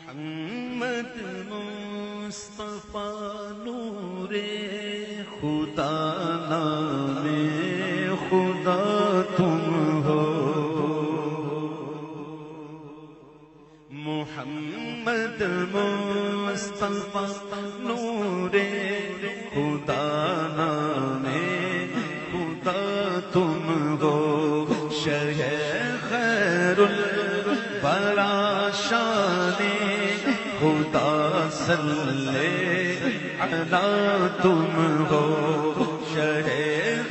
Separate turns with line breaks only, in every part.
محمد مصطفیٰ نور خدا نام خدا تم ہو، محمد مصطفیٰ نور خدا نام خدا تم ہو، شہ خیر الورا شان خدا صلی علی تم ہو، شہ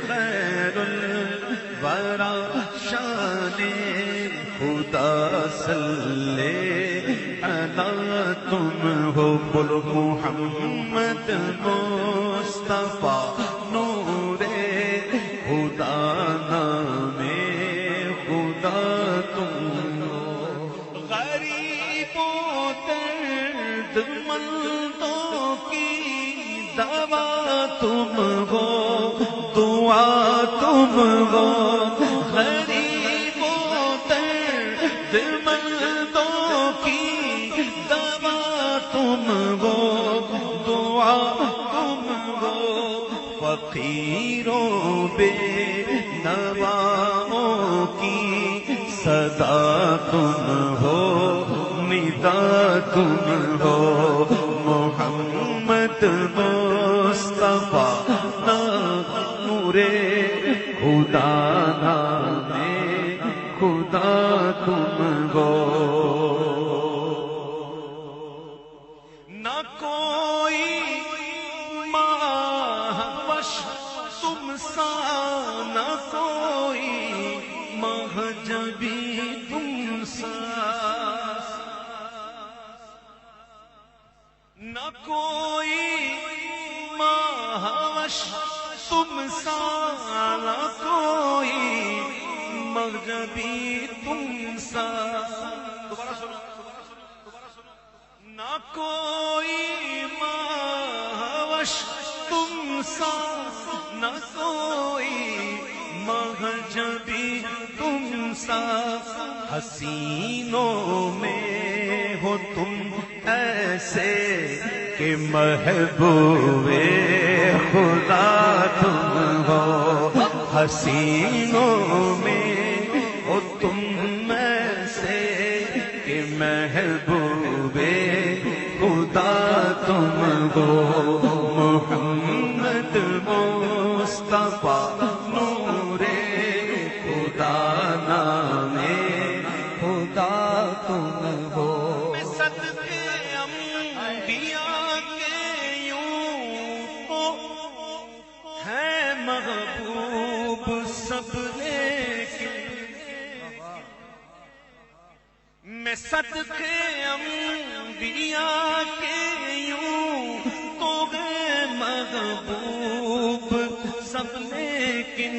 خیر الورا شان خدا صلی علی تم ہو، بولو محمد مصطفیٰ نور خدا نام خدا تم ہو، غریبوں درد مندوں کی دوا تم ہو، دعا تم ہو، غریبوں درد مندوں کی دوا تم ہو، دعا تم ہو، فقیروں بے نواؤں کی صدا تم ہو، ندا تم ہو، محمد مصطفیٰ نور خدا نام خدا تم ہو، نہ کوئی مہوش تم سا، نہ کوئی مہجبی تم سا، نہ کوئی مہوش تم سا، نہ کوئی مغربی تم سا، دوبارہ سنو، نہ کوئی مہوش تم سا، نہ کوئی مغربی تم سا، حسینوں میں ہو تم ایسے کہ محبوب خدا تم ہو، حسینوں میں ہو تم ایسے کہ محبوب خدا تم ہو، محمد مصطفیٰ نور خدا نام خدا تم ہو، صدقے انبیاء کے یوں تو ہے محبوب سب، لیکن میں صدقے انبیاء کے یوں تو ہے محبوب سب، لیکن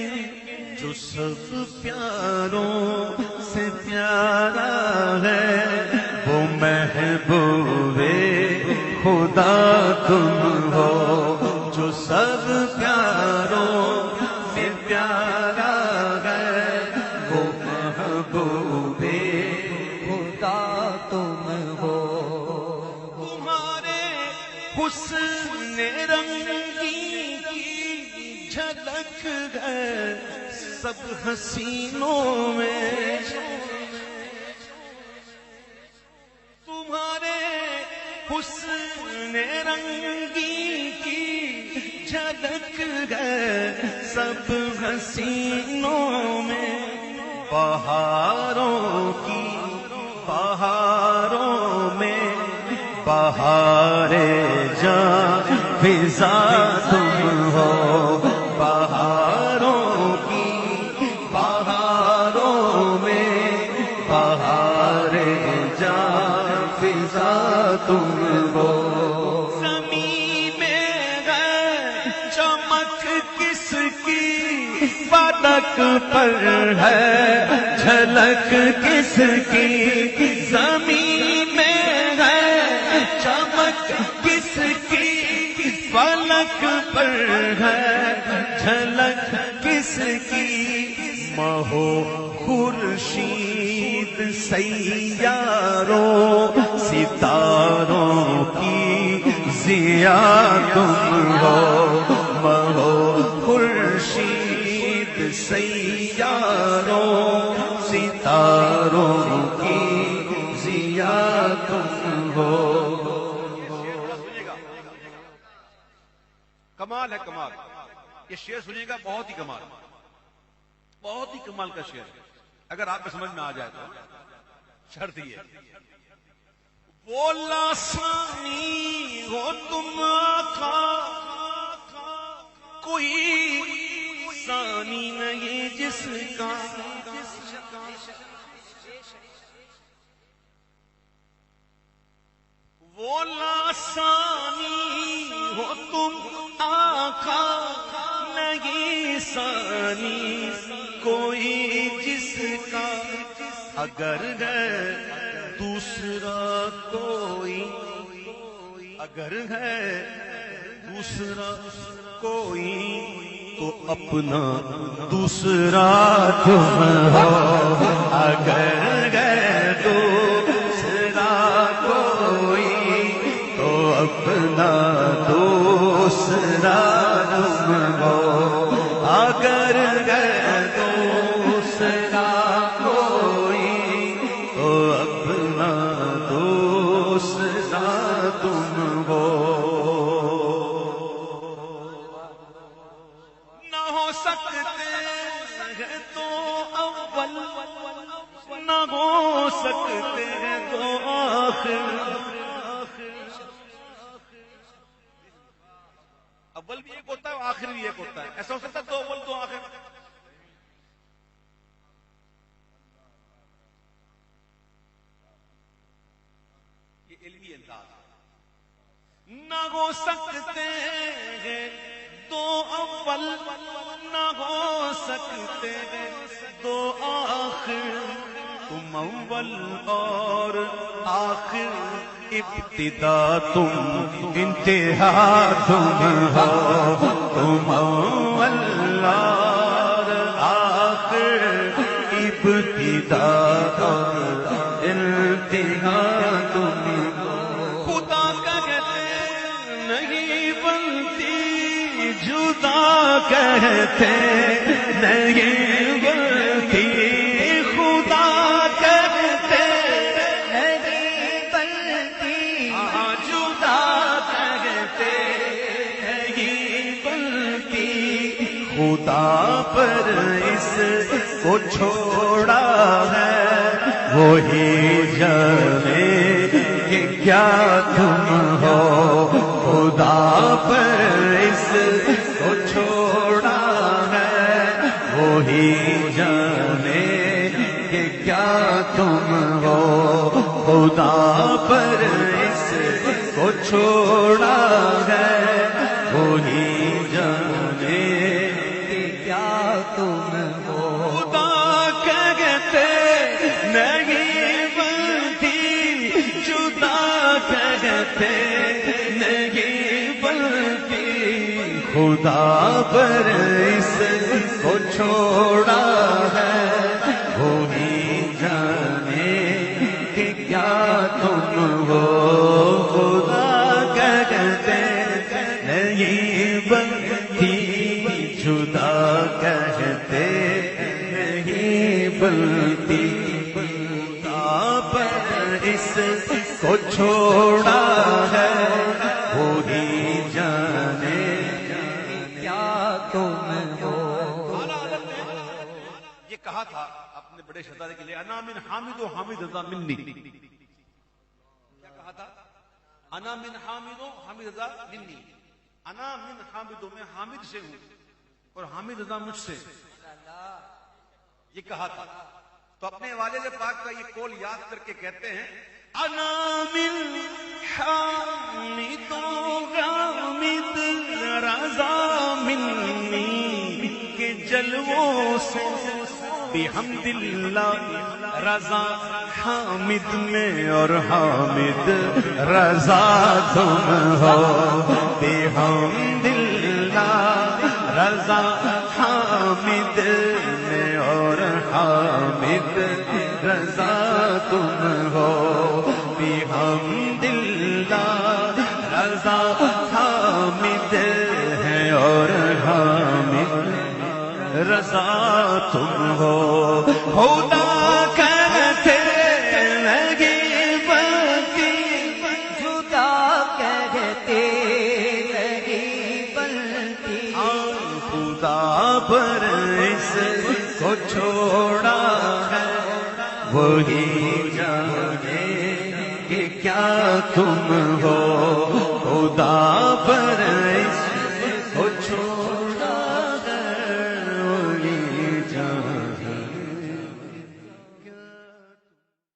جو سب پیاروں سے پیارا ہے وہ محبوب خدا تم ہو، جو سب پیاروں سے پیارا ہے وہ محبوب خدا تم ہو، تمہارے حسن رنگی کی جھلک ہے سب حسینوں میں، تمہارے حسن رنگی کی جھلک ہے سب حسینوں میں، بہاروں کی بہاروں میں بہار جاں فضا تم ہو، بہاروں کی بہاروں میں بہار جاں فضا تم ہو، زمین میں ہے چمک کس کی فلک پر ہے جھلک کس کی، زمین میں ہے چمک کس کی فلک پر ہے جھلک کس کی، مہو خورشید سیاروں ستاروں ضیا تم ہو، مہو خورشید سیاروں ستاروں کی ضیا تم ہو۔
کمال ہے کمال، یہ شعر سنیے گا، بہت ہی کمال، بہت ہی کمال کا شعر ہے، اگر آپ کو سمجھ میں آ جائے تو شرط یہ بولا ثانی ہو تم آقا، کوئی ثانی نہیں جس کا، بولا ثانی ہو تم آقا، نہیں ثانی کوئی جس کا، اگر ہے دوسرا کوئی، اگر ہے دوسرا کوئی تو اپنا دوسرا تم ہو، اگر ہے دوسرا کوئی تو اپنا دوسرا تم ہو، اگر ہے دوسرا کوئی تو اپنا دوسرا تم ہو۔ نہ ہو سکتے ہیں تو اول، نہ ہو سکتے ہیں تو آخر، اول بھی ایک ہوتا ہے آخر بھی ایک ہوتا ہے، ایسا ہو سکتا ہے تو اول تو آخر؟ یہ علمی انداز ہے۔ نہ ہو سکتے ہیں دو اول، نہ ہو سکتے ہیں دو آخر، تم اول اور آخر، ابتدا تم انتہا تم ہو، تم اول اور آخر، ابتدا اور انتہا تم ہو۔ خدا کہتے نہیں بنتی، جدا کہتے نہیں بنتی، خدا کہتے نہیں بنتی، جدا کہتے نہیں بنتی، خدا پر اس کو چھوڑا ہے، وہی جانے کہ کیا تم ہو، خدا پر اس کو چھوڑا ہے، وہی جانے کہ کیا تم ہو، خدا پر اس کو چھوڑا ہے، وہی جانے کہ کیا تم ہو۔ خدا کہتے نہیں بنتی، جدا کہتے نہیں بنتی، خدا پر اس کو چھوڑا ہے، وہی جانے کہ کیا تم ہو، خدا کہتے نہیں بنتی، جدا کہتے نہیں بنتی، خدا پر اس کو چھوڑا ہے، وہی جانے کیا تم ہو۔ یہ کہا تھا اپنے بڑے شہزادے کے لیے، انا من حامد و حامد رضا منی، کیا کہا تھا؟ انا من حامد و حامد رضا منی، انا من حامد، میں حامد سے ہوں اور حامد رضا مجھ سے، یہ کہا تھا۔ تو اپنے والد پاک کا یہ قول یاد کر کے کہتے ہیں، انا من حامد و حامد رضا منی، کے جلووں سے بحمد اللہ رضا حامد میں، اور حامد رضا تم ہو، بحمد اللہ رضا حامد میں، اور حامد رضا تم ہو، بحمد اللہ رضا
رضا تم ہو خدا کرتے لگے بلتی
جدا کرتے لگی بلتی
خدا پر اس کو چھوڑا ہے وہی جانے کہ کیا تم ہو خدا پر